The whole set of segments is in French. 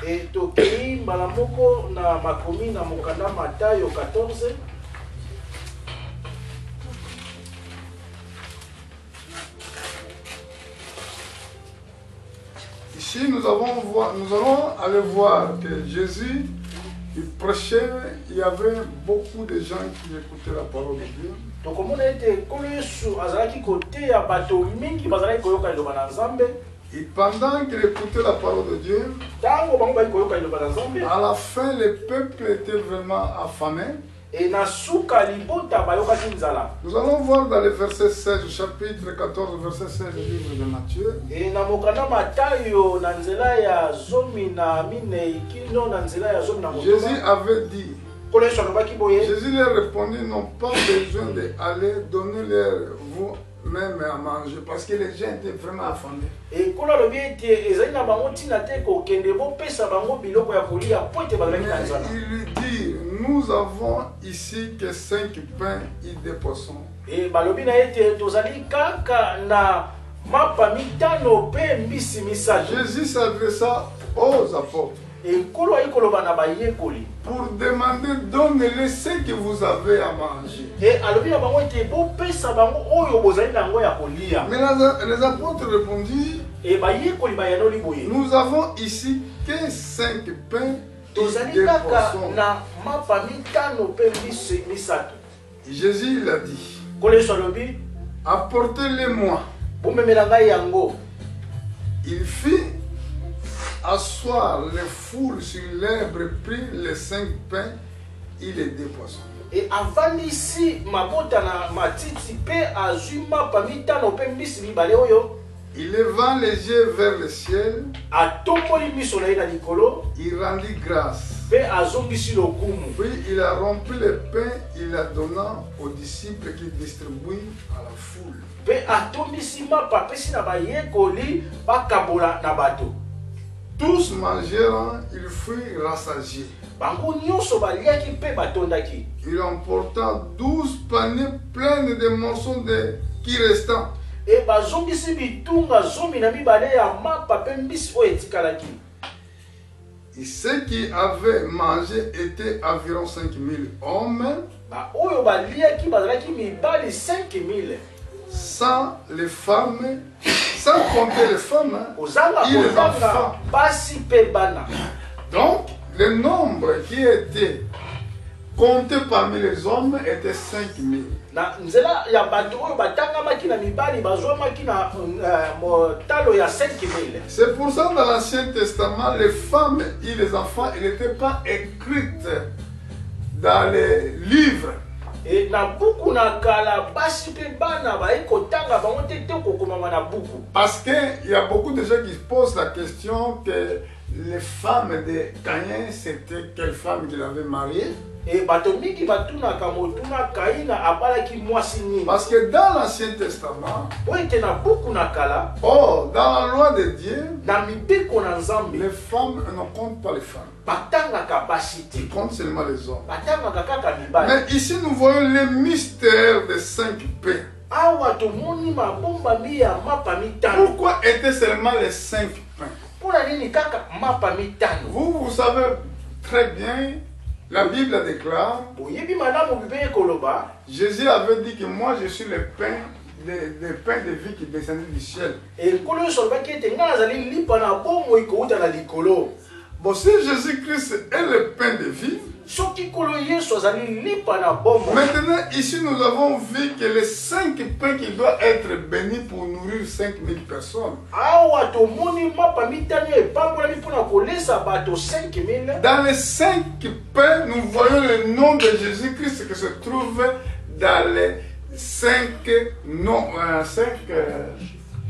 Et tokei malamoko na makomi na mokanda Matayo 14. Ici, nous allons aller voir que Jésus, il prêchait, il y avait beaucoup de gens qui écoutaient la parole de Dieu. Donc, comme on a été collés azalaki côté ya bato mingi bazalaki koyoka liloba na Nzambe. Et pendant qu'il écoutait la parole de Dieu, Tango bango bali koyoka liloba na Nzambe. à la fin, le peuple était vraiment affamé. Et na suka libota bayokaki nzala. Nous allons voir dans le verset 16, chapitre 14, verset 16 du livre de Matthieu. Et na mokanda Matayo na nzela ya zomi na minei kino na nzela ya zomi na motoba. Jésus avait dit, Kolesho alobaki boye. Jésus leur répondit, n'ont pas besoin d'aller donner leur vous-même à manger, parce que les gens étaient vraiment affamés. Et kola lobi ete ezali na bango tina te kokende bopesa bango biloko ya kolia po ete bazalaki na nzala. Il lui dit, nous avons ici que 5 pains et 2 poissons. Et balobi na ete tozali kaka na mapa mitano pe mbisi misato. Jésus s'adressa aux apôtres Et kolo ayi koloba na bayekoli. pour demander, donnez-les ce que vous avez à manger. Et alobi na bango ete bopesa bango oyo bozali na yango ya kolia. Mais les apôtres répondirent, Et bayekoli bayanoli boye. nous avons ici que 5 pains et Tozali 2 kaka poissons. na mapa mitano pe mbisi misato. Jésus il a dit, Kolesho alobi apportez-les-moi. bomemela ngai yango. Il fit asseoir les foules sur l'herbe, prit les 5 pains et les 2 poissons. Et avandisi mabota na matiti pe azwi mapa mitano pe mbisi mibale oyo. Il leva les yeux vers le ciel, Atomboli miso na ye na likolo il rendit grâce. pe azongisi lokumu. Puis il a rempli le pain, il a donné aux disciples qui distribuent à la foule. Pe atondisi mapa apesi na bayekoli bakabola na bato. Tous mangèrent, ils furent rassasiés. Bango nyonso baliaki pe batondaki. Il emporta 12 paniers pleins de morceaux qui restant. E bazongisi bitunga zomi na mibale ya mapa pe mbisi oyo etikalaki. Et ceux qui avaient mangé étaient environ 5000 hommes, Ba oyo baliaki bazalaki mibali 5000. sans les femmes, sans compter les femmes hein, Ozanga et les kozanga enfants. basi pe bana. Donc, le nombre qui était compté parmi les hommes était 5000. Na nzela ya bato oyo batangamaki na mibali bazwamaki na motalo ya 5000. C'est pour ça dans l'Ancien Testament, les femmes et les enfants, ils n'étaient pas écrites dans les livres. Et na buku na kala basi pe bana bayi kotanga bango te te kokomama na buku. Parce qu'il y a beaucoup de gens qui posent la question que les femmes de Caïn, c'était quelle femme qu'il avait mariée. Et bato mingi batunaka motuna Kaina abalaki mwasi nini. Parce que dans l'Ancien Testament, Po ete na buku na kala oh, dans la loi de Dieu, na mibeko na Nzambe les femmes ne comptent pas les femmes. batangaka basi te. Ils comptent seulement les hommes. Batangaka kaka mibali. Mais ici, nous voyons le mystère des 5 pains. Awa tomoni mabombami ya mapa mitano. Pourquoi étaient seulement les 5 pains? Pona nini kaka mapa mitano. Vous savez très bien, la Bible déclare, Boyebi malamu bibeye koloba. Jésus avait dit que moi je suis le pain, le pain de vie qui descendait du ciel. Et nkolo yo solobaki ete nga nazali lipa na bomoi kouta na likolo. Bon, si Jésus-Christ est le pain de vie, Soki kolo Yesu azali lipa na bomoi. maintenant ici nous avons vu que les 5 pains qui doivent être bénis pour nourrir 5000 personnes. Awa tomoni mapa mitano epambolami mpona kolesa bato 5000. Dans les 5 pains, nous voyons le nom de Jésus-Christ qui se trouve dans les 5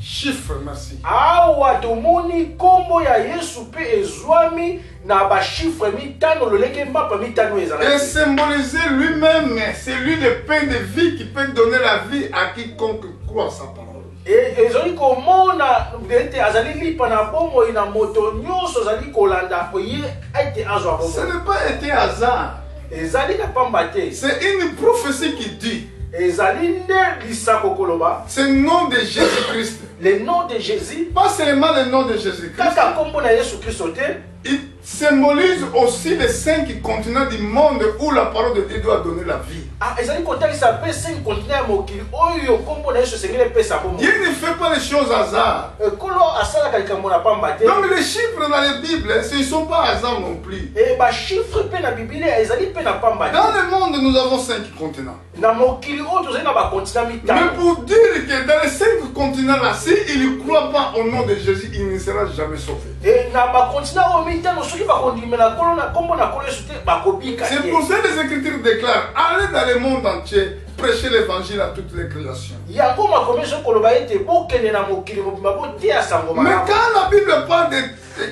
chiffres. Merci. Awa tomoni kombo ya Yesu pe ezwami na ba chiffre mitano loleke mapa mitano Et ezalaki. symboliser lui-même, c'est lui le pain de vie qui peut donner la vie à quiconque croit à sa parole. Et ezali komona ete azali lipa na bomoi na moto nyonso azali kolanda oye ete azwa Ce bomoi. n'est pas été hasard. Ezali na pamba te. C'est une prophétie qui dit, Ezali nde lisako koloba. c'est le nom de Jésus-Christ. Le nom de Jésus. Pas seulement le nom de Jésus-Christ. Kaka kombo na Yesu Kristo te. symbolise aussi les 5 continents du monde où la parole de Dieu doit donner la vie. Ah, ezali kotalisa pe 5 continents ya mokili oyo kombo na Yesu esengeli epesa bomoi. Dieu ne fait pas les choses hasard. Kolo asalaka likambo na pamba te. Donc les chiffres dans la Bible, ce ne sont pas hasard non plus. Et chiffre pe na Biblia ezali pe na pamba te. Dans le monde, nous avons 5 continents. Na mokili oyo tozali na bakontinent mitano. Mais pour dire que dans les 5 continents là, s'il ne croit pas au nom de Jésus, il ne sera jamais sauvé. Et na bakontinent oyo mitano soki bakondimela kolo na kombo na kolo Yesu te bakobika te. C'est pour ça que les Écritures déclarent, allez dans le monde entier, prêchez l'évangile à toutes les créations. Yango makomeso koloba ete bokende na mokili mobimba boteya sango Mais malamu. quand la Bible parle de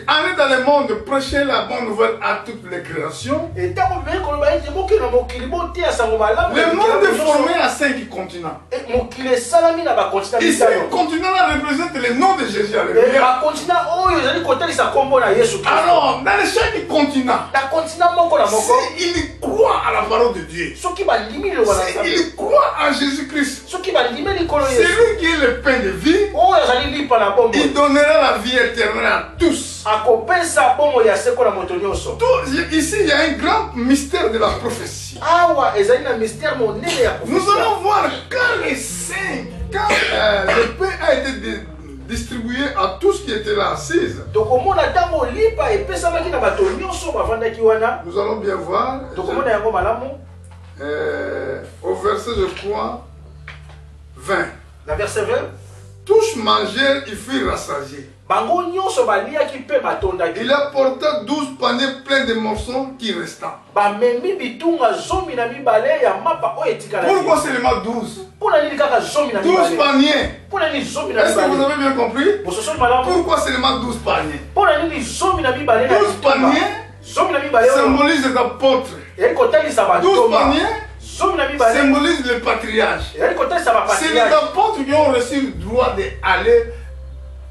aller dans le monde, prêcher la bonne nouvelle à toutes les créations, Et tango bibeli koloba ete bokende na mokili boteya sango malamu. le monde est formé à 5 continents. Et mokili esalami na bakontinent Et ces mitano. continents-là représentent le nom de Jésus. Et Alléluia. bakontinent oyo ezali kotalisa kombo na Yesu Kristo. Alors, dans chaque continent, Na kontinent moko na moko s'il croit à la parole de Dieu, soki bandimi liloba na Nzambe, s'il croit en Jésus-Christ, soki bandimi likolo c'est Yesu lui qui est le pain de vie, oyo ezali lipa na bomoi, il donnera la vie éternelle à tous. akopesa bomoi ya seko na moto nyonso. Ici, il y a un grand mystère de la prophétie. Awa ezali na mystère monene ya Nous kofisia. allons voir quand les 5, quand le pain a été distribué à tous qui étaient là assises. tokomona ntango lipa epesamaki na bato nyonso bavandaki wana. Nous allons bien voir tokomona yango malamu au verset, je crois, 20. na verset 20. Tous mangèrent, ils furent rassasiés. Bango nyonso baliaki mpe batondaki. Il apporta 12 paniers pleins de morceaux qui restant. bamemi bitunga 12 ya mapa oyo etikalaki. Pourquoi seulement 12? mpona nini kaka 12 12? paniers. mpona nini 12? Est-ce que vous avez bien compris? bososoli malamu. Pourquoi seulement 12 paniers? mpona nini 12 na 12 paniers 12 oyo symbolisent les apôtres. eyali kotalisa 12 bantoma. paniers 12 symbolisent le patriarche. eyali kotalisa C'est les bapatriarche. apôtres qui ont reçu le droit d'aller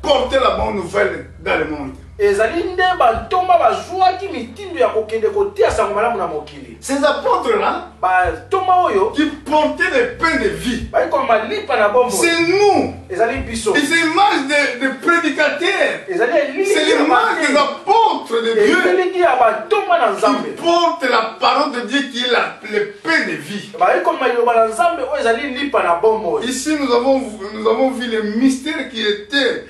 porter la bonne nouvelle dans le monde. ezali nde bantoma bazwaki mitindo ya kokende kotia sango malamu na mokili. Ces apôtres-là bantoma oyo qui portaient le pain de vie, bali komema lipa na bombo. c'est nous. ezali biso. Et c'est l'image des prédicateurs. ezali C'est l'image des apôtres de Dieu elingi ya bantoma na qui nzambe. portent la parole de Dieu qui est le pain de vie. bali komema liloba na nzambe oyo ezali lipa na bombo. Ici, nous avons vu le mystère qui était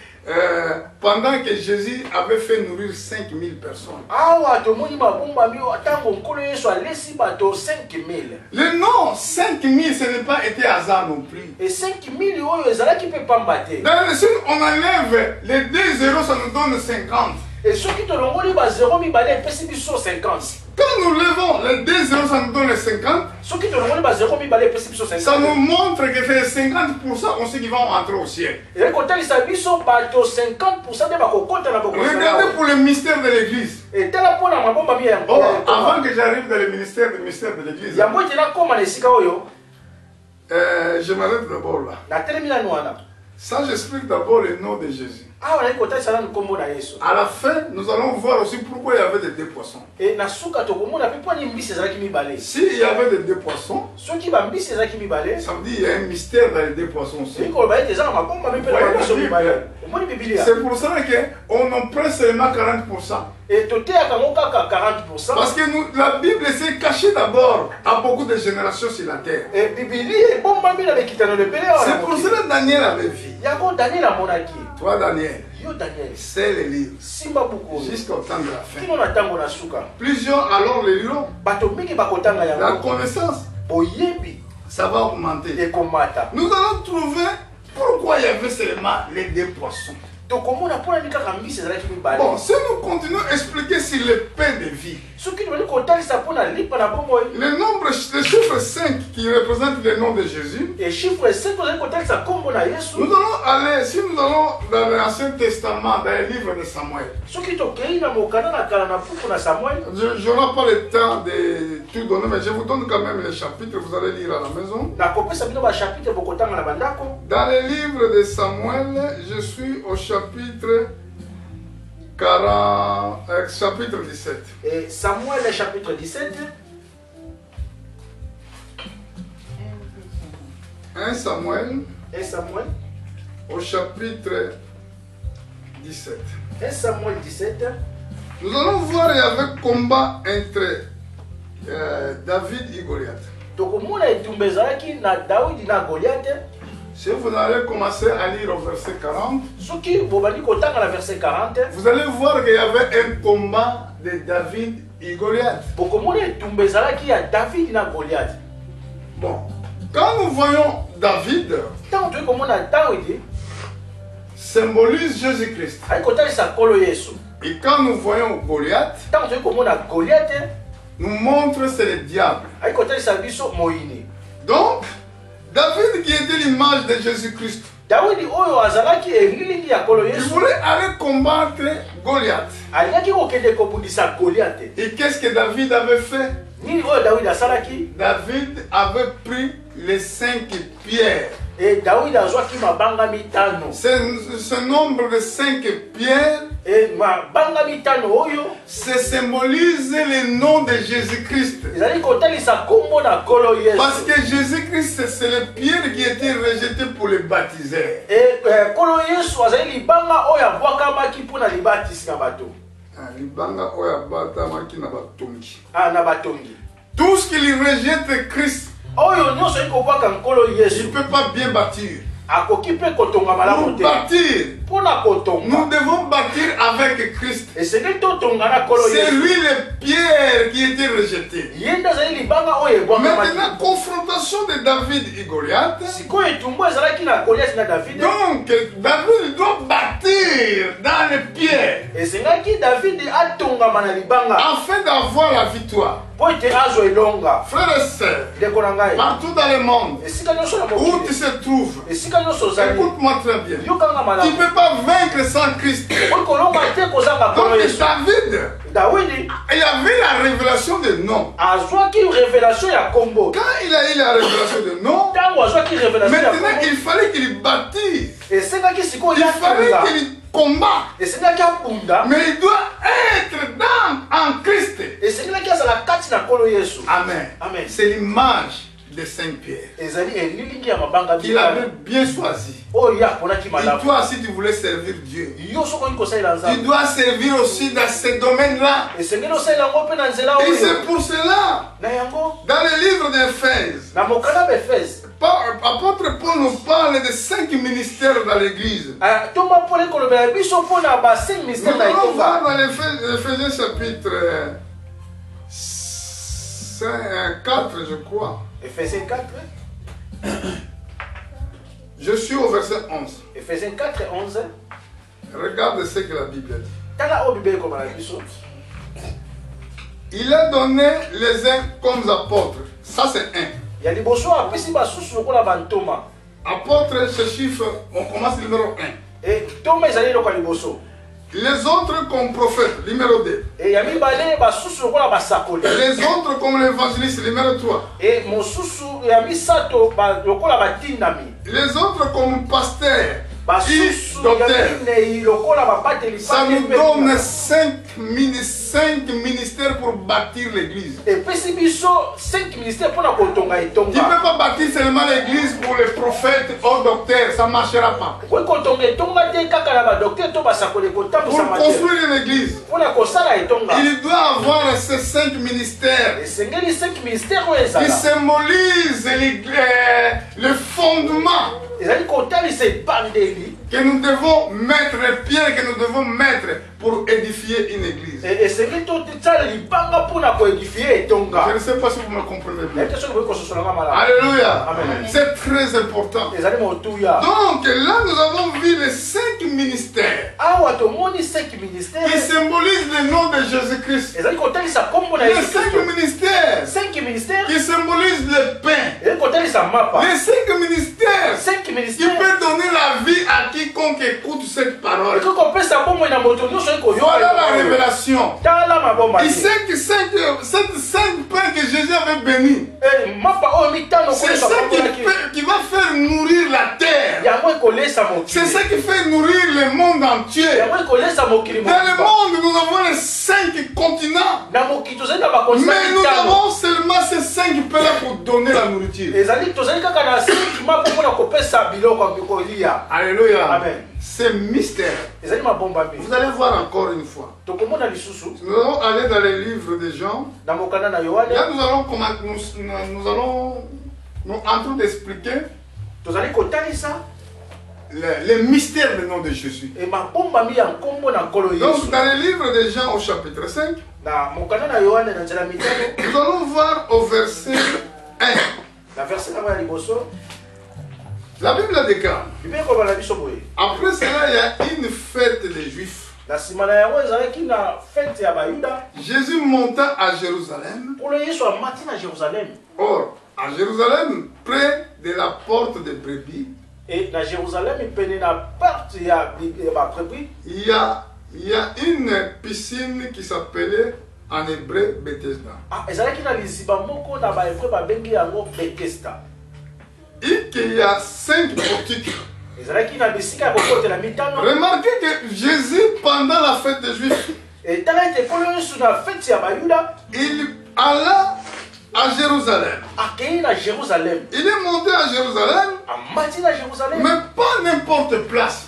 pendant que Jésus avait fait nourrir 5000 personnes. awa tomoni mabombami oyo ntango nkolo yesu alesi bato 5000. Le nom 5000, ce n'est pas été hasard non plus. e 5000 oyo ezalaki mpe pamba te. Dans le sud, on enlève les 2 zéros, ça nous donne 50. e soki tolongoli ba 0 mibale epesi biso 50. Quand nous levons les 2 zéros, ça nous donne 50. soki tolongoli ba 0 mibale epesi biso Ça 50. nous montre que c'est 50% aussi qui vont entrer au ciel. ezali kotalisa biso bato 50% nde bakokota na Regardez pour le mystère de l'église. etala mpona mabombami ya Oh, avant que j'arrive dans le mystère de l'église, yango ete nakóma na esika oyo je m'arrête d'abord là. natelemi nanu wana. Ça, j'explique d'abord le nom de Jésus. awa nali kotalisa nanu nkombo na yesu. À la fin, nous allons voir aussi pourquoi il y avait des 2 poissons. e na suka tokomona mpe mponi mbisi ezalaki mibale. S'il y avait des 2 poissons, soki bambisi ezalaki mibale ça veut dire qu'il y a un mystère dans les 2 poissons aussi. ezali koloba ete eza na mabombami mpe na babiso mibale. omoni bibilia. C'est pour cela qu'on en prend seulement 40%. e toteyaka yango kaka 40%. Parce que la Bible s'est cachée d'abord à beaucoup de générations sur la terre. e bibili ebombami na bekitano lebele awa na C'est pour mokili. cela que Daniel avait vu. yango daniel amonaki. Toi, Daniel, yo daniel c'est le livre simba buku oyo jusqu'au temps de la fin. kino na ntango na suka. Plusieurs alors le liront. bato mingi bakotanga La yango. connaissance, boyebi ça va augmenter. ekomata. Nous allons trouver pourquoi il y avait seulement les 2 poissons. tokomona mpona nini kaka mbisi ezalaki mibale. Bon, si nous continuons à expliquer sur le pain de vie, soki tobali kotalisa mpona lipa na bomoi. le nombre, le chiffre 5 qui représente le nom de Jésus, e chiffre 5 tozali kotalisa nkombo na yesu. nous allons aller, si nous allons dans l'Ancien Testament, dans le livre de Samuel, soki tokei na mokanda na kala na buku na samuel. je n'aurai pas le temps de tout donner, mais je vous donne quand même les chapitres, vous allez lire à la maison. nakopesa bino bachapitre bokotanga na bandako. Dans le livre de Samuel, je suis au chapitre 40, chapitre 17. et samuel chapitre 17. 1 Samuel et samuel. au chapitre 17. 1 samuel 17. Nous allons voir, il y avait un combat entre David et Goliath. tokomona etumba ezalaki na Daudi na Goliath. Si vous allez commencer à lire au verset 40, soki bobandi kotanga na verset 40, vous allez voir qu'il y avait un combat de David et Goliath. bokomona etumba ezalaki ya David na Goliath. Bon, quand nous voyons David, Tant que komona Daudi symbolise Jésus-Christ. ay kotalisa kolo Yesu. Et quand nous voyons Goliath, Tant que komona Goliath nous montre que c'est le diable. ay kotalisa biso moyini. Donc, David qui était l'image de Jésus-Christ, Daudi oyo azalaki elilingi ya kolo il Yesu voulait aller combattre Goliath. alingaki kokende kobundisa Goliath. Et qu'est-ce que David avait fait? Nini oyo Daudi asalaki? David avait pris les 5 pierres. Et Daudi azwaki mabanga mitano. Ce nombre de 5 pierres, Et mabanga mitano oyo ça symbolise le nom de Jésus-Christ. ezali kotalisa kombo na kolo Yesu. Parce que Jésus-Christ, c'est les pierres qui étaient rejetées pour les baptiseurs. Et kolo Yesu azali libanga oyo abwakamaki mpona libatisi na bato. Libanga oyo abatamaki na batongi. Na batongi. Tout ce qui rejette Christ, Oyo nyonso eki kobwaka nkolo il Yesu ne peut pas bien bâtir. akoki mpe kotonga malamu Pour te. bâtir, Mpona kotonga nous devons bâtir avec Christ. esengeli totonga na kolo C'est Yesu. lui les pierres qui étaient rejetées. Ye nde azali libanga oyo ebwakamaki. Maintenant, confrontation de David et Goliath. Sikoyo etumbu ezalaki na Goliath na David. Donc, David doit bâtir dans les pierres Esengaki David atongama na libanga afin d'avoir la victoire. po ete azwa elonga. Frères et sœurs, Ndeko na ngai, partout dans le monde esika nyonso na où tu mokili, se trouves, esika nyonso ozali, écoute-moi très bien. yokanga Tu malamu. ne peux pas vaincre sans Christ. Oyi kolonga te kozanga Donc, kolo Yesu. David, Dawidi il avait la révélation de nom. azwaki révélation ya kombo. Quand il a eu la révélation de nom, Ntango azwaki révélation ya maintenant kombo, il fallait qu'il bâtisse. esengaki sikoyo Il fallait yatonga, qu'il combatte. esengaki abunda, Mais il doit être en Christ. esengaki azala kati na kolo Yesu. Amen. Amen. C'est l'image de Saint-Pierre Ezali elilingi ya mabanga qu'il avait mitano bien choisi. oyo aponaki Et malamu. toi, si tu voulais servir Dieu, Yo soki olingi kosalela tu Nzambe, dois servir aussi dans ce domaine-là. esengeli osalela yango mpe na nzela Et oyo. c'est pour cela, Na yango dans le livre d'Éphèse, na mokanda Efese, apôtre Paul nous parle de 5 ministères dans l'église. tomba mpona ekolobela biso mpona ba 5 Nous ministère na allons voir etonga. dans l'Éphésiens chapitre 4, je crois. Ephésiens 4, Je suis au verset 11. Ephésiens 4 et 11. Regarde ce que la Bible dit. Tala oyo Bible ekomaka biso. Il a donné les uns comme apôtres. Ça, c'est un. Ya liboso apesi basusu lokola bantoma. Apôtre, ce chiffre, on commence numéro 1. E ntoma ezali eloko ya liboso. Les autres comme prophètes, numéro 2. E ya mibale basusu lokola basakoli. Les autres comme l'évangéliste, numéro 3. E mosusu ya misato lokola batindami. Les autres comme pasteurs et Basusu ya docteurs. minei lokola babateli. Ça nous donne 5 ministères pour bâtir l'église. Epesi biso 5 ministères mpona kotonga Tu ne etonga. peux pas bâtir seulement l'église pour les prophètes ou docteurs, ça ne marchera pas. Oyi kotonga etonga te kaka na badokter to basakoli Pour kotambusa materi. construire une église, Mpona kosala etonga. il doit avoir ces 5 ministères Esengeli 5 ministères oyo qui ezala. symbolisent le fondement Ezali kotalisa ebandeli. que nous devons mettre, les pierres que nous devons mettre pour édifier une église. Esengeli totala libanga mpona koedifie Je etonga. ne sais pas si vous me comprenez bien. Nayebi te soki boyi kososolanga malamu. Alléluia. Amen. C'est très important. Ezali motuya. Donc là, nous avons vu les 5 ministères Awa tomoni 5 ministères. qui symbolisent le nom de Jésus-Christ. Ezali kotalisa kombo na Les Yesu 5 Kristo. ministères 5 ministères. qui symbolisent le pain. Ezali kotalisa mapa. Les 5 ministères 5 qui ministères. peuvent donner la vie à quiconque écoute cette parole. Ekoki kopesa bomoi na moto nyonso oyi koyoka. Voilà la révélation. Tala maboma. Et ces 5 pains que Jésus avait bénis, Mapa oyo mitano c'est kolesa ça kombolaki. qui va faire nourrir la terre. Yango ekolesa C'est mokili. ça qui fait nourrir le monde entier. Yango ekolesa mokili Dans le mobimba. monde, nous avons les 5 continents. Mais nous avons seulement ces 5 pains pour donner la nourriture. Alléluia. Amen. C'est mystère. Vous allez voir encore une fois. Nous allons aller dans les livres des gens. Là, nous allons en train d'expliquer les mystères du nom de Jésus. Donc, dans les livres des gens au chapitre 5, nous allons voir au verset 1. La Bible déclare. Après cela, il y a une fête des Juifs. Jésus monta à Jérusalem. Or, à Jérusalem, près de la porte des brebis, et à Jérusalem, il y a une piscine qui s'appelait en hébreu Bethesda. Et qu'il y a 5 portiques. Remarquez que Jésus, pendant la fête des Juifs, il alla à Jérusalem. Il est monté à Jérusalem, mais pas n'importe place.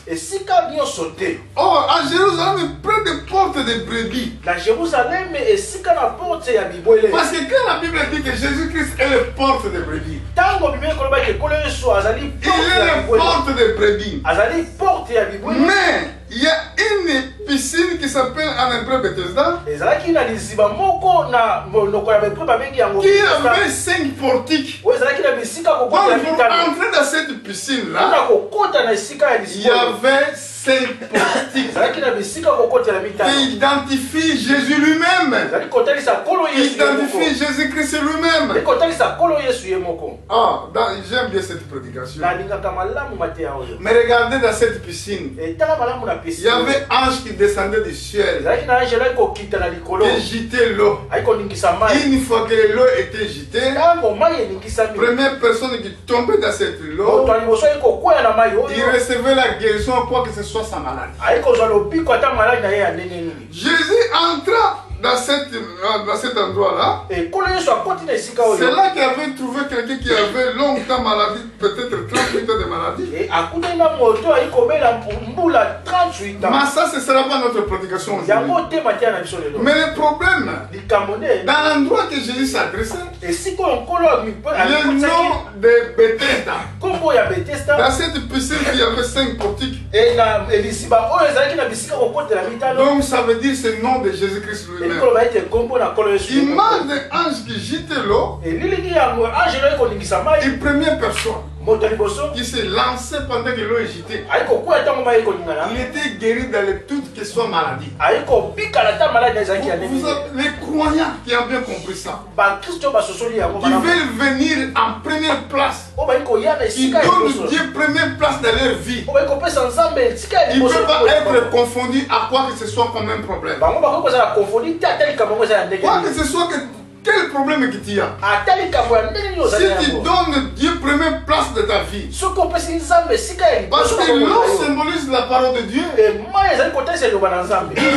Or, à Jérusalem, près des portes des brebis. Parce que quand la Bible dit que Jésus-Christ est le porte des brebis, il est le porte des brebis. Mais il y a une piscine qui s'appelle en hébreu Bethesda, qui avait 5 portiques. Donc, pour entrer dans cette piscine-là, il y avait 5 portiques qui identifient Jésus lui-même, qui identifient Jésus-Christ lui-même. Ah, j'aime bien cette prédication. Mais regardez dans cette piscine, il y avait un ange qui descendait du ciel, qui jetait l'eau. Une fois que l'eau était jetée, première personne qui tombait dans cette eau, il recevait la guérison, quoi que ce soit sa maladie. Jésus entra dans cet endroit-là. C'est là qu'il avait trouvé quelqu'un qui avait longtemps maladie, peut-être 38 ans de maladie. Mais ça, ce ne sera pas notre prédication aujourd'hui. Mais le problème, dans l'endroit que Jésus s'adressait, le nom de Bethesda, dans cette piscine, il y avait 5 portiques. Donc ça veut dire c'est le nom de Jésus-Christ lui-même. Image de ange qui jetait l'eau. Une première personne qui s'est lancé pendant que l'eau est jetée. Il était guéri dans toutes que soit maladies. Les croyants qui ont bien compris ça, qui veulent venir en première place, qui donnent Dieu première place dans leur vie, ils ne peuvent pas être confondus à quoi que ce soit comme un problème. Quoi que ce soit, quel problème que tu as, si tu donnes Dieu première place de ta vie, parce que l'eau symbolise la parole de Dieu,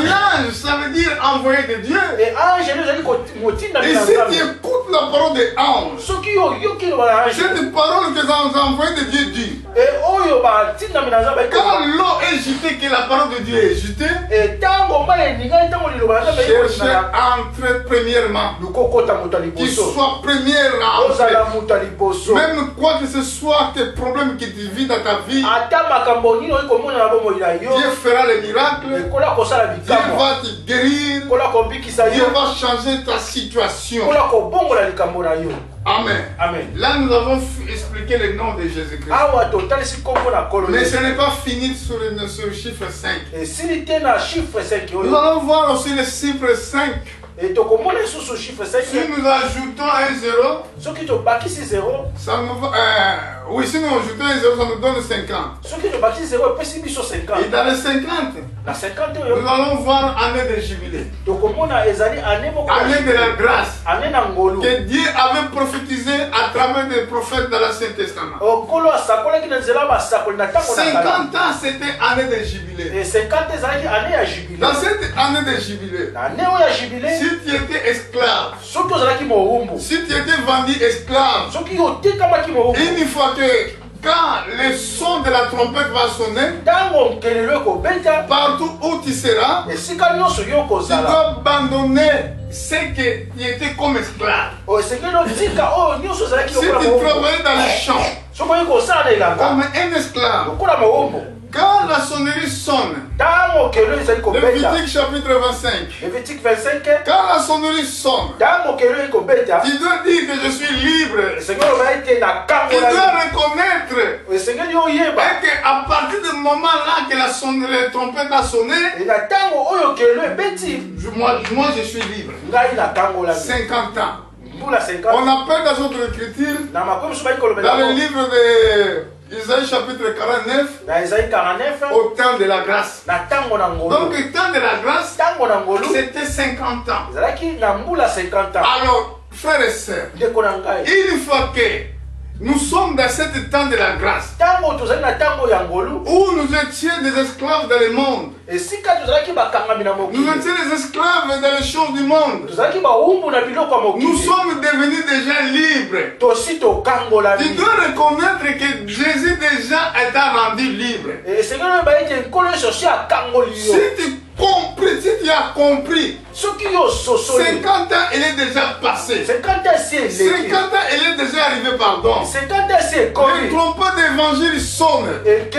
l'ange, ça veut dire envoyé de Dieu. Et si tu écoutes la parole de l'ange, cette parole que nous avons envoyée de Dieu dit, quand l'eau est jetée, que la parole de Dieu est jetée, cherchez à entrer premièrement, qu'il soit première à entrer. Même quoi que ce soit tes problèmes que tu vis dans ta vie, Dieu fera les miracles, Dieu va te guérir, Dieu va changer ta situation. Amen. Amen. Là, nous avons expliqué le nom de Jésus-Christ. Mais ce n'est pas fini sur le chiffre 5. Nous allons voir aussi le chiffre 5. Si nous ajoutons un 0, ça nous va. Oui, si nous ajoutons un 0, ça nous donne 50. Et dans les 50, nous allons voir année de jubilé. Année de la grâce. Que Dieu avait prophétisé à travers des prophètes dans l'Ancien Testament. 50 ans, c'était année de jubilé. Dans cette année de jubilé, si tu étais esclave, si tu étais vendu esclave, une fois que quand le son de la trompette va sonner, partout où tu seras, tu dois abandonner ce que tu étais comme esclave. Si tu travaillais dans les champs comme un esclave, quand la sonnerie sonne, Lévitique chapitre 25, quand la sonnerie sonne, tu dois dire que je suis libre. Tu dois reconnaître et qu'à partir du moment là que la trompette a sonné, moi je suis libre. 50 ans. On appelle dans notre écriture, dans le livre de Isaïe chapitre 49, au temps de la grâce. Donc le temps de la grâce, c'était 50 ans. Alors, frères et sœurs, une fois que nous sommes dans cet temps de la grâce, où nous étions des esclaves dans le monde, nous étions des esclaves dans les choses du monde, nous sommes devenus déjà libres. Tu dois reconnaître que Jésus déjà t'a rendu libre. Si tu as compris, 50 ans il est déjà passé. 50 ans il est déjà arrivé, pardon. Le trompette d'évangile sonne. Si tu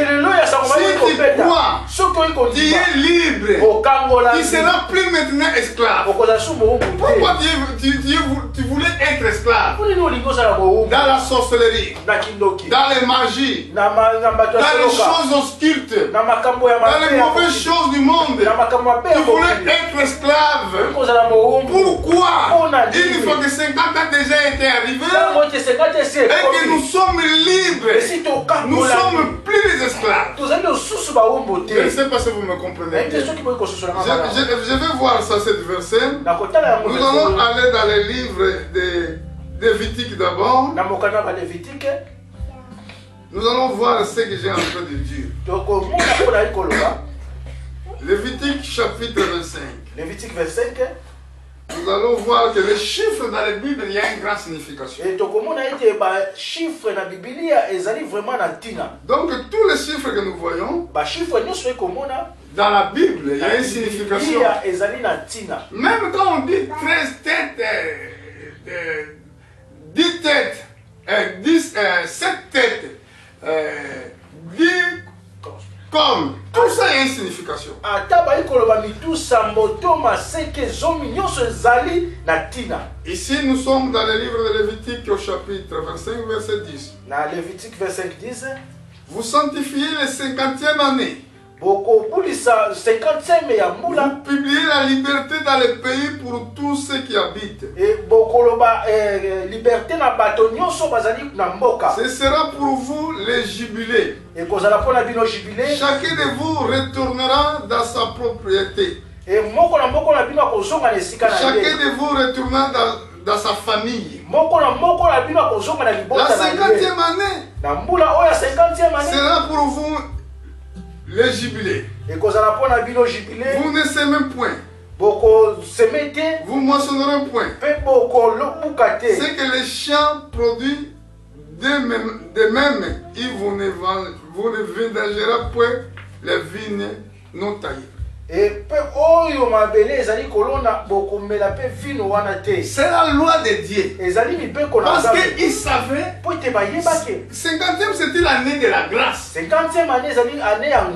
crois, tu es libre. Tu ne seras plus maintenant esclave. Pourquoi tu voulais être esclave? Dans la sorcellerie, dans les magies, dans les choses occultes, dans les mauvaises choses du monde. Tu voulais être esclave. Pourquoi? Une fois que 50 ans déjà été arrivé et que nous sommes libres, nous sommes plus les esclaves. Je ne sais pas si vous me comprenez. Je vais voir ça, cette verset. Nous allons aller dans les livres de Lévitique d'abord. Nous allons voir ce que j'ai en train de dire. Lévitique chapitre 25. Lévitique 25. Nous allons voir que les chiffres dans la Bible, il y a une grande signification. Donc tous les chiffres que nous voyons dans la Bible, il y a une signification. Même quand on dit 13 têtes, 10 têtes, 7 têtes, 10 comme, tout ça a une signification. Ici, nous sommes dans le livre de Lévitique au chapitre 25, verset 10. Vous sanctifiez les 50e année. Vous publiez la liberté dans le pays pour tous ceux qui habitent. Ce sera pour vous les jubilés. Chacun de vous retournera dans sa propriété. Chacun de vous retournera dans sa famille. La 50e année sera pour vous les jubilés. Vous ne s'aimez point. Vous moissonnerez point. C'est que les champs produisent de même, et vous ne vendangerez point les vignes non taillées. C'est la loi de Dieu. Parce qu'il savait 50e c'était l'année de la grâce.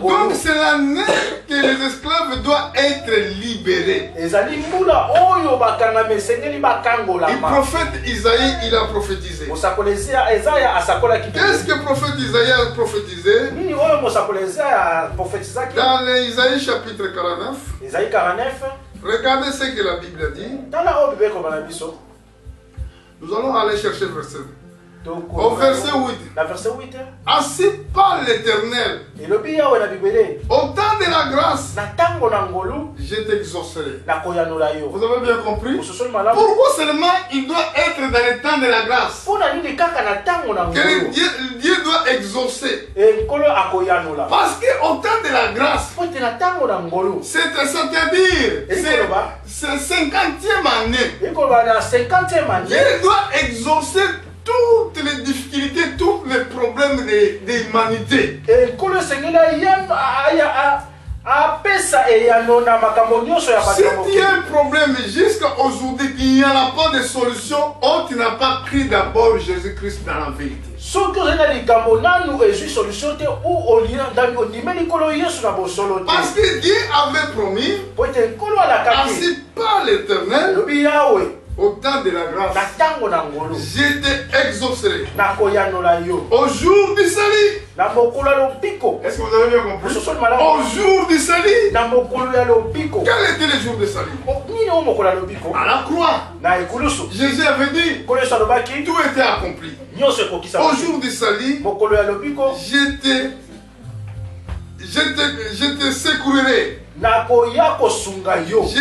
Donc c'est l'année que les esclaves doivent être libérés. Le prophète Isaïe, il a prophétisé. Qu'est-ce que le prophète Isaïe a prophétisé? Dans l'Isaïe chapitre 49. Regardez ce que la Bible a dit. Nous allons aller chercher verset Au verset 8. Ainsi parle l'Éternel. Au temps de la grâce, je t'exaucerai. Vous avez bien compris? Pourquoi seulement il doit être dans le temps de la grâce que Dieu doit exaucer? Parce qu'au temps de la grâce, c'est-à-dire, c'est 50e année. Dieu doit exaucer toutes les difficultés, tous les problèmes de l'humanité. Si tu as un problème jusqu'à aujourd'hui qu'il n'y en a pas de solution, tu n'as pas pris d'abord Jésus-Christ dans la vérité. Parce que Dieu avait promis, ainsi par l'Éternel, au temps de la grâce, je t'exaucerai au jour du salut. Est-ce que vous avez bien compris? Au jour du salut. Quel était le jour du salut? À la croix. Jésus avait dit, tout était accompli. Au jour du salut, je te secouerai. Je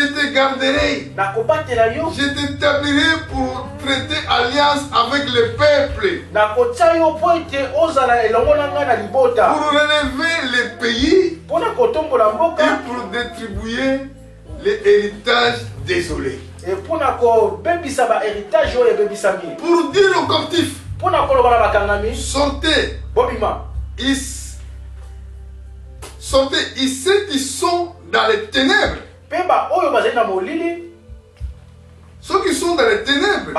te garderai. Je t'établirai pour traiter alliance avec le peuple. Pour relever les pays et pour distribuer l'héritage désolé. Pour dire aux captifs, sortez. Sortez, ils ceux qui sont dans les ténèbres. Ceux qui sont dans les ténèbres,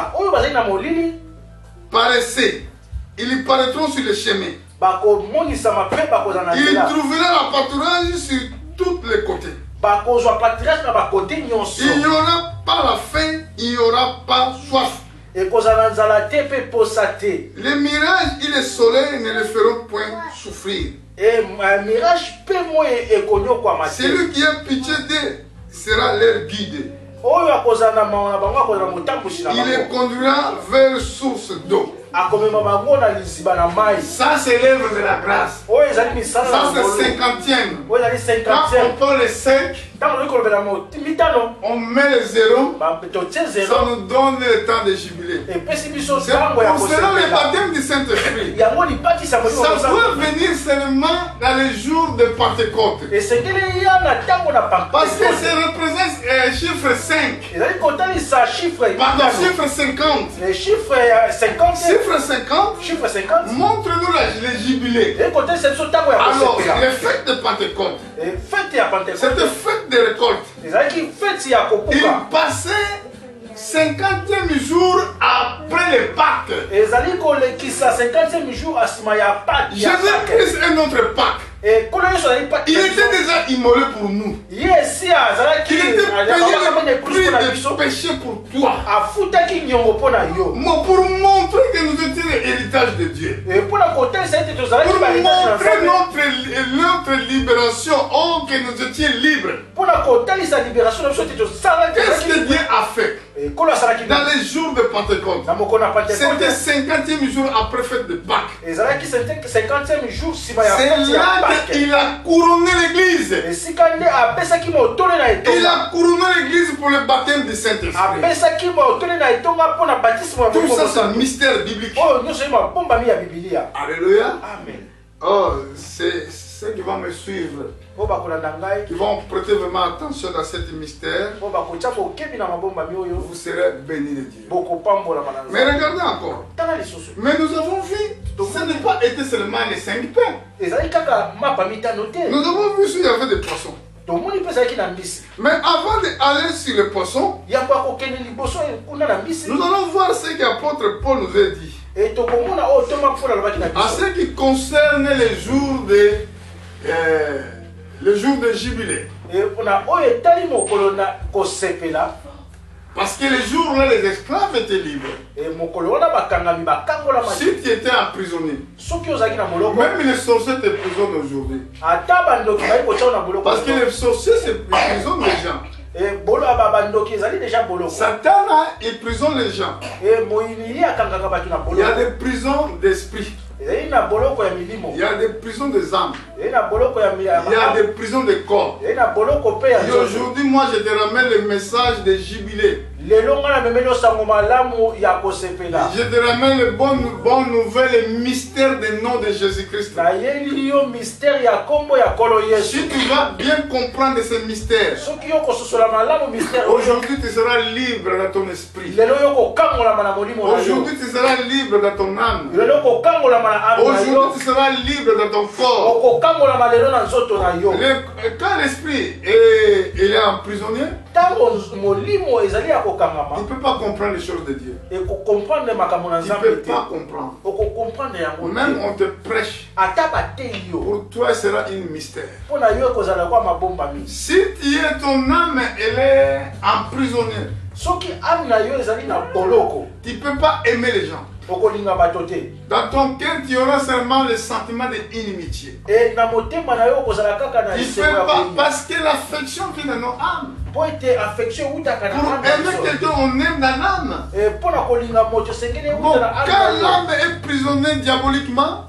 paraissez, ils paraîtront sur le chemin. Ils trouveront la pâturage sur tous les côtés. Il n'y aura pas la faim, il n'y aura pas soif. Les mirages et le soleil ne le feront point souffrir. Celui qui a pitié d'eux sera leur guide. Il les conduira vers source d'eau. Ça c'est l'œuvre de la grâce. Ça c'est 50e. Quand on prend les 5, on met les 0, ça nous donne le temps de jubiler. C'est pour cela le baptême du Saint-Esprit. Ça doit venir seulement dans les jours de Pentecôte. Parce que ça représente le chiffre 5. Pardon, chiffre 50. Chiffre 50 montre-nous le jubilé. Alors, les fêtes de Pentecôte, c'était fête de récolte. Il passait 50e jour après le Pâques. Jésus-Christ est notre Pâques. Il était déjà immolé pour nous. Il était payé le prix de péché pour toi. Pour montrer que nous étions l'héritage de Dieu. Pour montrer notre libération, que nous étions libres. Qu'est-ce que Dieu a fait? Dans les jours de Pentecôte, c'était 50e jour après fête de Pâques. C'est là qu'il a couronné l'église. Il a couronné l'église pour le baptême du Saint-Esprit. Tout ça c'est un mystère biblique. Alléluia. Amen. Oh, c'est ceux qui vont me suivre, qui vont prêter vraiment attention à ce mystère, vous serez bénis de Dieu. Mais regardez encore. Mais nous avons vu, ce n'est pas été seulement les 5 pains. Nous avons vu qu'il y avait des poissons. Mais avant d'aller sur les poissons, nous allons voir ce qu'apôtre Paul nous a dit. En ce qui concerne les jours de jubilé. Parce que les jours-là, les esclaves étaient libres. Si tu étais emprisonné, même les sorciers te prisonnent aujourd'hui. Parce que les sorciers, c'est prisonnent les gens. Satan emprisonne les gens. Il y a des prisons d'esprit. Il y a des prisons des âmes. Il y a des prisons de corps. Et aujourd'hui, moi, je te ramène le message de jubilé. Je te ramène les bonnes nouvelles, le mystère du nom de Jésus-Christ. Si tu vas bien comprendre ce mystère, aujourd'hui tu seras libre dans ton esprit. Aujourd'hui tu seras libre dans ton âme. Aujourd'hui tu seras libre dans ton corps. Quand l'esprit est emprisonné, il ne peut pas comprendre les choses de Dieu. Il ne peut pas comprendre. Même on te prêche, pour toi ce sera un mystère. Si tu es ton âme, elle est emprisonnée, tu ne peux pas aimer les gens. Dans ton cœur, tu auras seulement le sentiment d'inimitié. Tu ne peux pas, parce que l'affection vient dans nos âmes. Pour aimer quelqu'un, on aime dans l'âme. Bon, quand l'âme est prisonnière diaboliquement,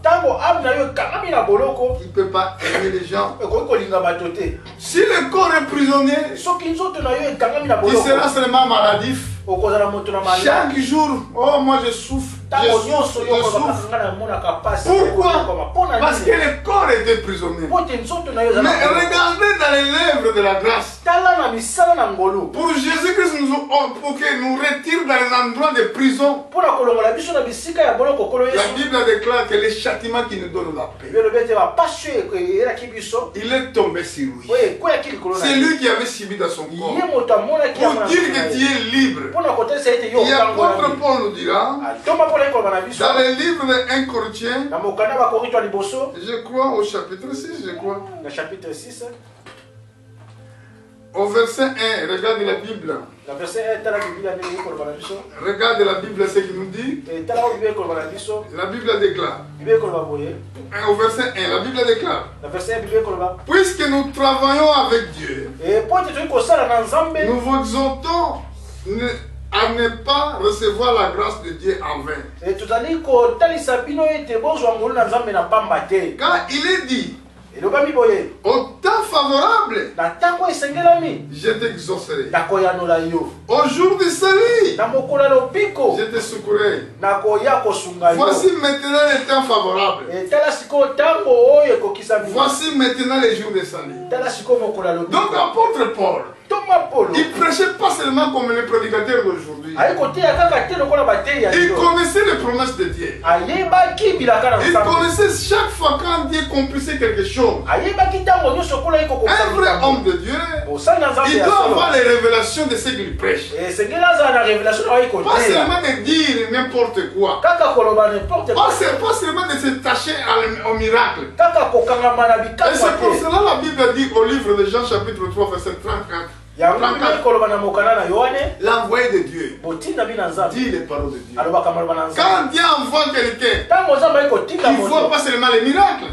il ne peut pas aimer les gens. Si le corps est prisonnier, il sera seulement maladif. Chaque jour, oh moi je souffre. Pourquoi? Parce que le corps était prisonnier. Mais regardez dans les lèvres de la grâce. Pour Jésus-Christ, pour qu'il nous retire dans les endroits de prison. La Bible déclare que le châtiment qui nous donne la paix, il est tombé sur lui. C'est lui qui avait subi dans son corps. Pour dire que tu es libre. Et l'apôtre Paul nous dira, dans le livre de 1 Corinthiens, je crois au chapitre 6, au verset 1, regarde la Bible. Regarde la Bible, ce qu'il nous dit. La Bible déclare. Au verset 1, la Bible déclare. Puisque nous travaillons avec Dieu, nous vous exhortons à ne pas recevoir la grâce de Dieu en vain. Car il est dit, au temps favorable, je t'exaucerai. Au jour du salut, je te secourrai. Voici maintenant le temps favorable. Voici maintenant les jours du salut. Donc l'apôtre Paul, il ne prêchait pas seulement comme les prédicateurs d'aujourd'hui. Il connaissait les promesses de Dieu. Il connaissait chaque fois quand Dieu accomplissait quelque chose. Un vrai homme de Dieu, il doit avoir les révélations de ce qu'il prêche. Pas seulement de dire n'importe quoi. Pas seulement de se tâcher au miracle. Et c'est pour cela la Bible dit au livre de Jean chapitre 3 verset 34. L'envoyé de Dieu dit les paroles de Dieu. Quand Dieu envoie quelqu'un, il ne voit pas seulement les miracles.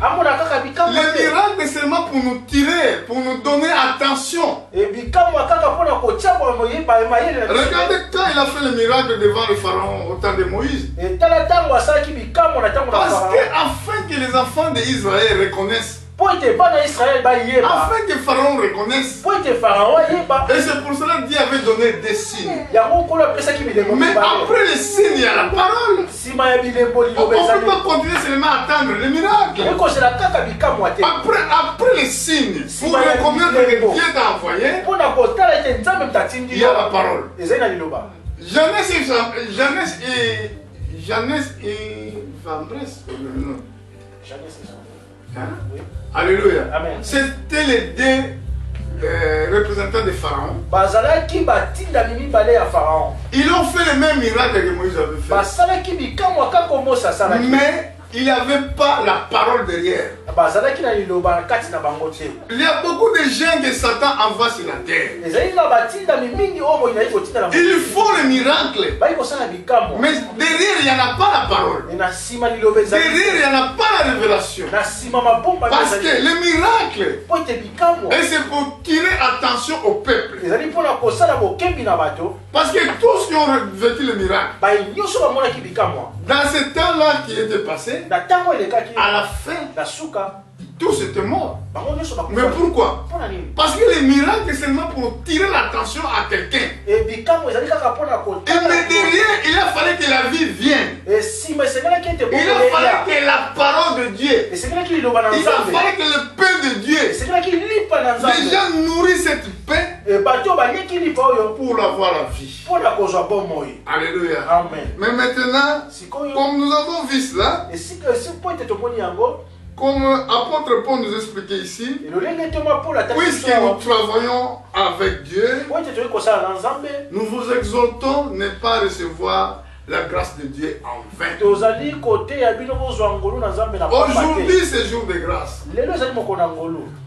Les miracles c'est seulement pour nous tirer, pour nous donner attention. Regardez quand il a fait le miracle devant le pharaon au temps de Moïse. Parce que afin que les enfants d'Israël reconnaissent, afin que Pharaon reconnaisse. Et c'est pour cela que Dieu avait donné des signes. Mais après les signes, il y a la parole. On ne peut pas continuer seulement à attendre les miracles. Après les signes, pour reconnaître que Dieu t'a envoyé, il y a la parole. Jeunesse et Vambresse. Alléluia. C'était les deux représentants de Pharaon. Ils ont fait le même miracle que Moïse avait fait. Mais il n'y avait pas la parole derrière. Il y a beaucoup de gens que Satan envoie sur la terre. Ils font le miracle. Mais derrière, il n'y en a pas la parole. Derrière, il n'y en a pas la révélation. Parce que le miracle, et c'est pour tirer attention au peuple. Parce que tous qui ont vécu le miracle, dans ce temps-là qui était passé, à la fin, tous étaient morts. Mais pourquoi? Parce que le miracle est seulement pour tirer l'attention à quelqu'un. Et mais derrière, il a fallu que la vie vienne. Il a fallu que la parole de Dieu. Il a fallu que le pain de Dieu. Les gens nourrissent cette paix pour avoir la vie. Alléluia. Amen. Mais maintenant, comme nous avons vu cela, comme apôtre Paul nous expliquait ici, puisque nous travaillons avec Dieu, nous vous exhortons ne pas recevoir la grâce de Dieu en vain. Aujourd'hui, c'est jour de grâce.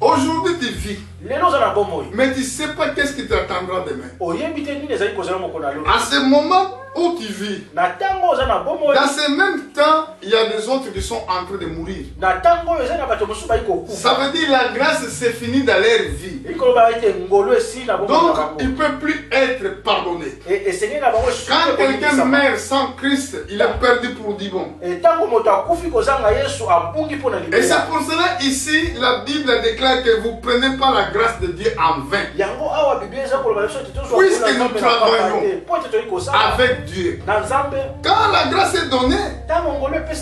Aujourd'hui, tu vis. Mais tu ne sais pas qu'est-ce qui t'attendra demain. À ce moment où tu vis, dans ce même temps, il y a des autres qui sont en train de mourir. Ça veut dire la grâce c'est fini dans leur vie. Donc il ne peut plus être pardonné. Quand quelqu'un meurt sans Christ, il est perdu pour du bon. Et c'est pour cela ici la Bible déclare que vous ne prenez pas la grâce de Dieu en vain. Puisque nous travaillons avec Dieu. Quand la grâce est donnée,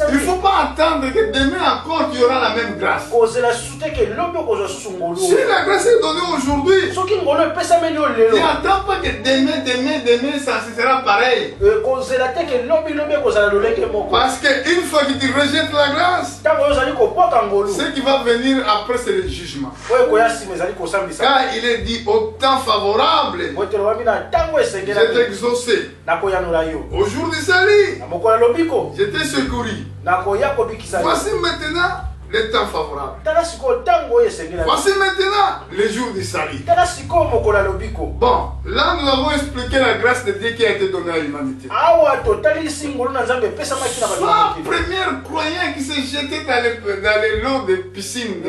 il ne faut pas attendre que demain encore tu auras la même grâce. Si la grâce est donnée aujourd'hui, tu n'attends pas que demain ça sera pareil. Parce qu'une fois que tu rejettes la grâce, ce qui va venir après c'est le jugement. Car il est dit au temps favorable, j'ai été exaucé. Au jour du salut, j'étais secouru. Voici maintenant le temps favorable. Voici maintenant le jour du salut. Bon, là nous avons expliqué la grâce de Dieu qui a été donnée à l'humanité. Soit premier croyant qui s'est jeté dans les lots de piscine.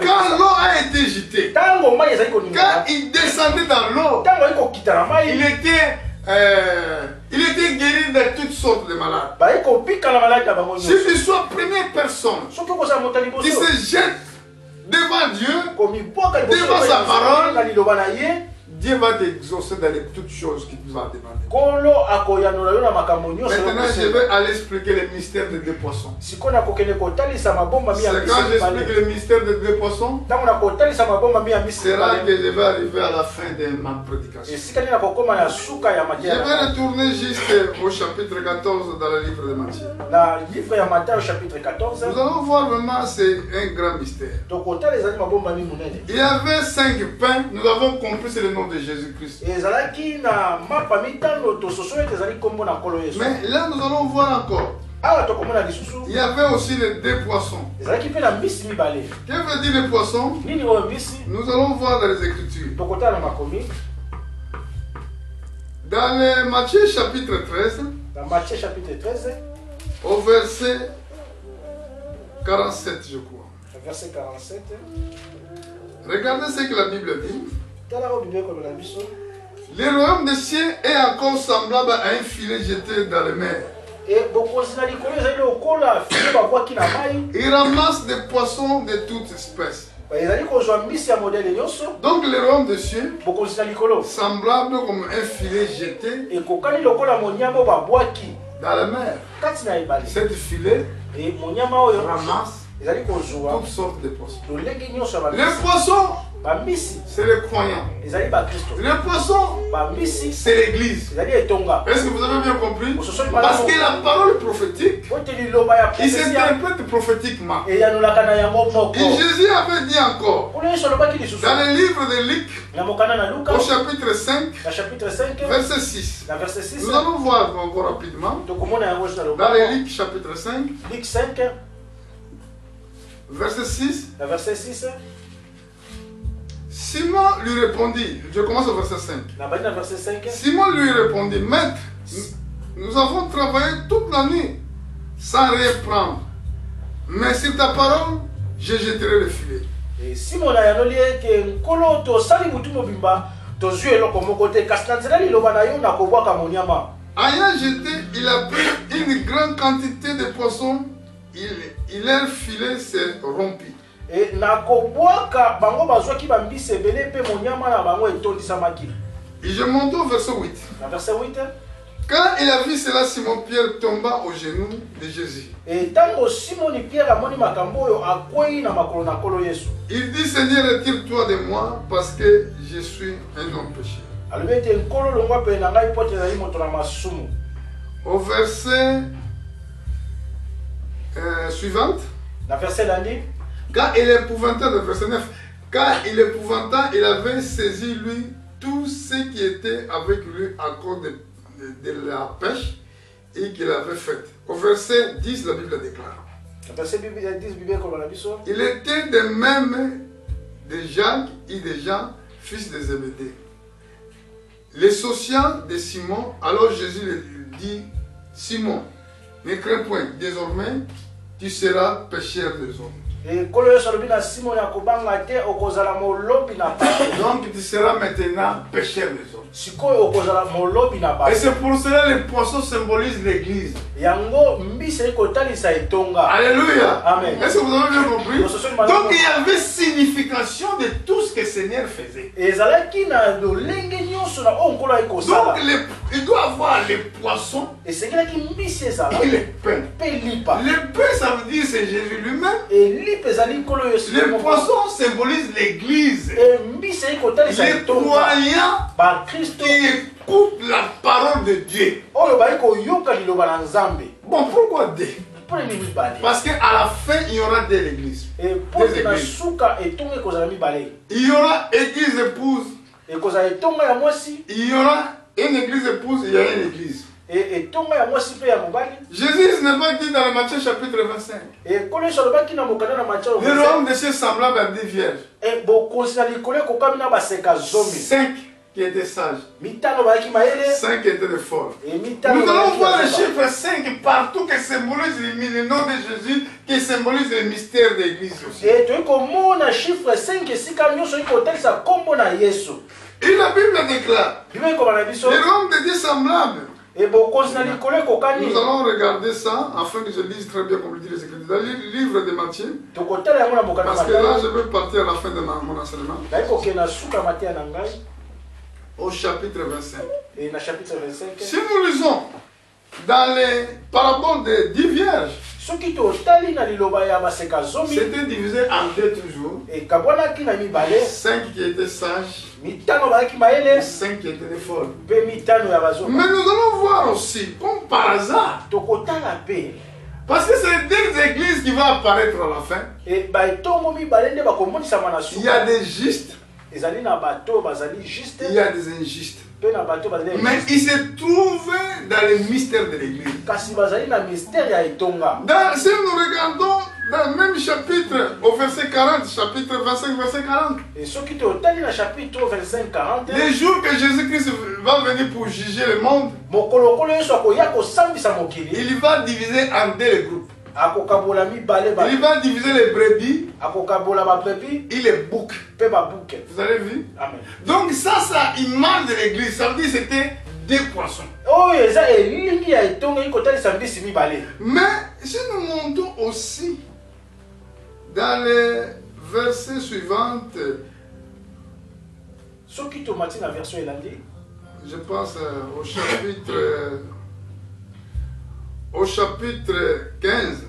Quand l'eau a été jetée, quand il descendait dans l'eau, il était guéri de toutes sortes de malades. Si tu sois première personne qui se jette devant Dieu, devant sa parole, Dieu va t'exaucer dans toutes choses qu'il nous a demandé. Maintenant, je vais aller expliquer le mystère des deux poissons. C'est quand j'explique le mystère des deux poissons, c'est là que je vais arriver à la fin de ma prédication. Je vais retourner juste au chapitre 14 dans le livre de Matthieu. Nous allons voir vraiment, c'est un grand mystère. Il y avait 5 pains, nous avons compris c'est le nom de Jésus-Christ. Mais là nous allons voir encore. Il y avait aussi les 2 poissons. Que veut dire les poissons? Nous allons voir dans les Écritures. Dans le Matthieu chapitre 13, au verset 47 je crois. Verset 47. Regardez ce que la Bible dit. Le royaume des cieux est encore semblable à un filet jeté dans la mer. Il ramasse des poissons de toutes espèces. Donc le royaume des cieux, semblable comme un filet jeté dans la mer. Cette filet ramasse toutes sortes de poissons. Les poissons c'est les croyants. Le poisson, c'est l'église. Est-ce que vous avez bien compris? Parce que la parole prophétique, il s'interprète prophétiquement. Et Jésus avait dit encore, dans le livre de Luc, au chapitre 5, verset 6. Nous allons voir encore rapidement. Dans le Luc, chapitre 5, verset 6. Simon lui répondit, je commence au verset 5. Simon lui répondit, Maître, nous avons travaillé toute la nuit sans rien prendre. Mais sur ta parole, je jetterai le filet. Et Simon a yanoli que nkolo to sali mutu mobimba to zue eloko moko te kasi na nzela liloba na yo na kobwaka monyama. Ayant jeté, il a pris une grande quantité de poissons, leur filet s'est rompu. Et na kobwaka bango bazwaki bambisi ebele pe monyama na bango etondisamaki. Et je monte au verset 8. Na verset 8. Quand il a vu cela, Simon-Pierre tomba aux genoux de Jésus. Et tango Simon Pierre amoni makambo oyo akwei na makolo na kolo Yesu. Il dit, Seigneur, retire-toi de moi parce que je suis un homme pécheur. Alobete nkolo longwa pe na ngai pote na moto na masumu. Au verset suivant. La verset lundi. Car il épouvantait, le verset 9. Car il épouvantait, il avait saisi lui tout ce qui était avec lui à cause de la pêche et qu'il avait faite. Au verset 10, la Bible déclare. Il était de même de Jacques et de Jean, fils de Zébédée, les sociants de Simon. Alors Jésus lui dit, Simon, ne crains point, désormais tu seras pécheur des hommes. Donc tu seras maintenant pécheur des hommes. Et c'est pour cela que les poissons symbolisent l'église. Alléluia. Amen. Est-ce que vous avez bien compris? Donc il y avait signification de tout ce que le Seigneur faisait. Donc il doit avoir les poissons et les pains. Les pains, ça veut dire c'est Jésus lui-même. Les poissons symbolisent l'église. Les croyants qui écoutent la parole de Dieu. Bon, pourquoi deux? Parce qu'à la fin, il y aura de l'église. Il y aura église épouse. Il y aura une église épouse, il y a une église. Jésus n'est pas dit dans le Matthieu chapitre 25. Le royaume de Dieu semblable à 10 vierges. 5 qui étaient sages. 5 qui étaient de folles. Nous allons voir le chiffre 5 partout qui symbolise le nom de Jésus, qui symbolise le mystère de l'église aussi. Et la Bible déclare, le royaume de Dieu semblable. Nous allons regarder ça afin que je lise très bien comme le dit les Écritures. Dans le livre de Matthieu, parce que là je vais partir à la fin de mon enseignement. Au chapitre 25. Si nous lisons dans les paraboles des 10 vierges, c'était divisé en deux toujours. 5 qui étaient sages et 5 qui étaient des folles. Mais nous allons voir aussi, comme par hasard, parce que c'est deux églises qui vont apparaître à la fin. Il y a des justes. Il y a des injustes. Mais il se trouve dans le mystère de l'église. Si nous regardons dans le même chapitre, au verset 40, chapitre 25, verset 40. Les jours que Jésus-Christ va venir pour juger le monde, il va diviser en deux groupes. Il va diviser les brebis et les boucs. Vous avez vu? Amen. Donc ça image de l'église. Ça veut dire que c'était des poissons. Mais si nous montons aussi dans les versets suivants, je pense au chapitre 15.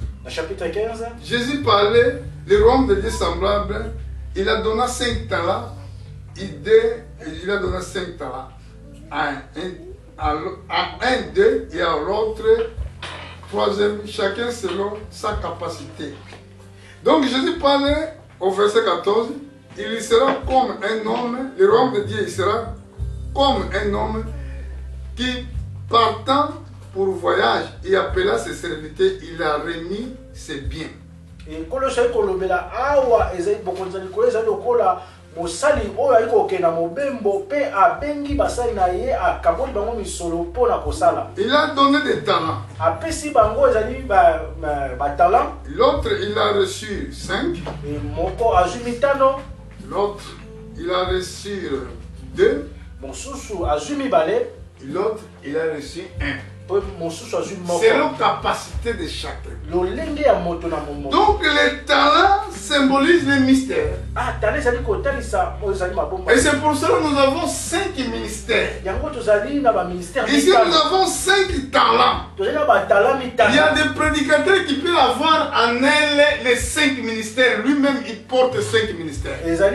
Jésus parlait, le royaume de Dieu semblable il a donné 5 talents. Il a donné 5 talents à un d'eux et à l'autre, troisième, chacun selon sa capacité. Donc Jésus parle au verset 14, il sera comme un homme, le royaume de Dieu il sera comme un homme qui partant pour voyage et appelant ses serviteurs, il a remis ses biens. Et quand le Seigneur kolobela awa ezali bokonzali ko ezali lokola mosali oyo ayiko kena mobembo pe abengi basali na ye akaboli bango misolo pona kosala. Il a donné des talents. Apesi bango ezali ba talent. L'autre il a reçu 5. Et moko azwi mitano. L'autre il a reçu 2. Mosusu azwi mibale. L'autre il a reçu 1. C'est la capacité de chacun. Donc les talents symbolisent le mystère. Et c'est pour cela que nous avons 5 ministères. Ici nous avons 5 talents. Il y a des prédicateurs qui peuvent avoir en elle les 5 ministères. Lui-même il porte 5 ministères. Il y a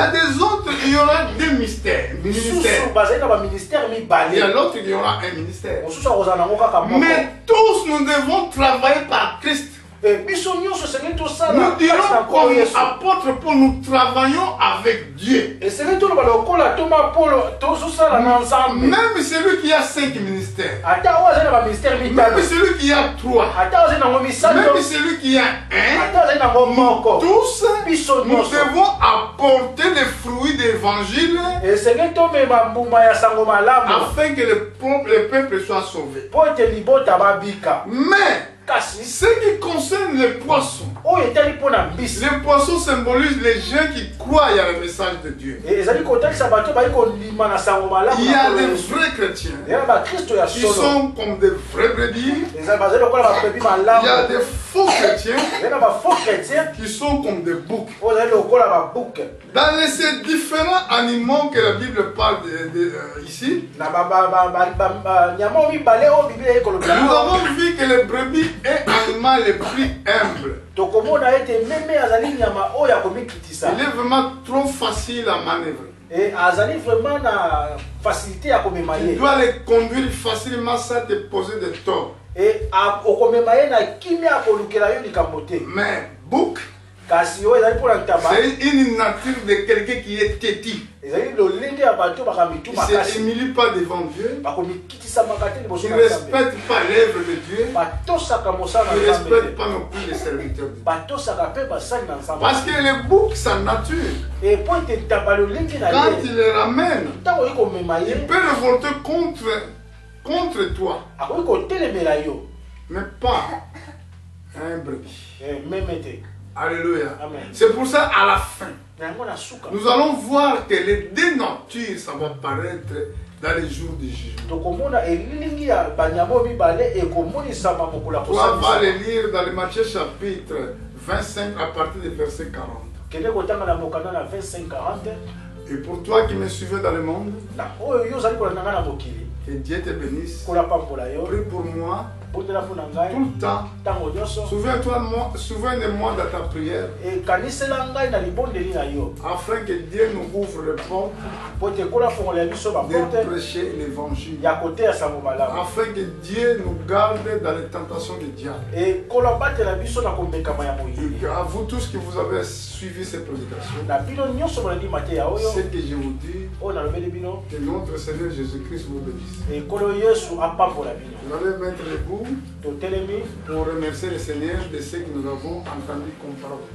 des autres, il y aura 2 mystères. Il y a l'autre qui aura un ministère. Mais tous nous devons travailler par Christ. Nous dirons comme apôtre Paul, nous travaillons avec Dieu. Même celui qui a 5 ministères, même celui qui a 3, même celui qui a 1, nous tous, nous devons apporter les fruits de l'évangile afin que le peuple soit sauvé. Mais ce qui concerne les poissons symbolisent les gens qui croient à le message de Dieu. Il y a des vrais chrétiens qui sont comme des vrais brebis. Il y a des faux chrétiens qui sont comme des boucs. Dans ces différents animaux que la Bible parle ici, nous avons vu que les brebis est l'animal le plus humble. Il est vraiment trop facile à manœuvrer. Tu dois les conduire facilement sans te poser de tort. Mais bouc, c'est une nature de quelqu'un qui est têtu. Il ne s'humilie pas devant Dieu. Il ne respecte pas l'œuvre de Dieu. Il ne respecte pas non plus les serviteurs de Dieu. Parce que le bouc, sa nature, quand il les ramène, il peut révolter contre toi. Mais pas un brebis. Alléluia. C'est pour ça, à la fin, nous allons voir que les 2 natures, ça va apparaître dans les jours du jugement. On va les lire dans le Matthieu chapitre 25 à partir du verset 40. Et pour toi qui me suivais dans le monde, que Dieu te bénisse. Prie pour moi tout le temps. Souviens-moi de ta prière. Afin que Dieu nous ouvre les portes de prêcher l'évangile. Afin que Dieu nous garde dans les tentations du diable. Et à vous tous qui vous avez suivi ces prédications, ce que je vous dis, que notre Seigneur Jésus-Christ vous bénisse. Vous allez mettre les bouts pour remercier le Seigneur de ce que nous avons entendu comme parole.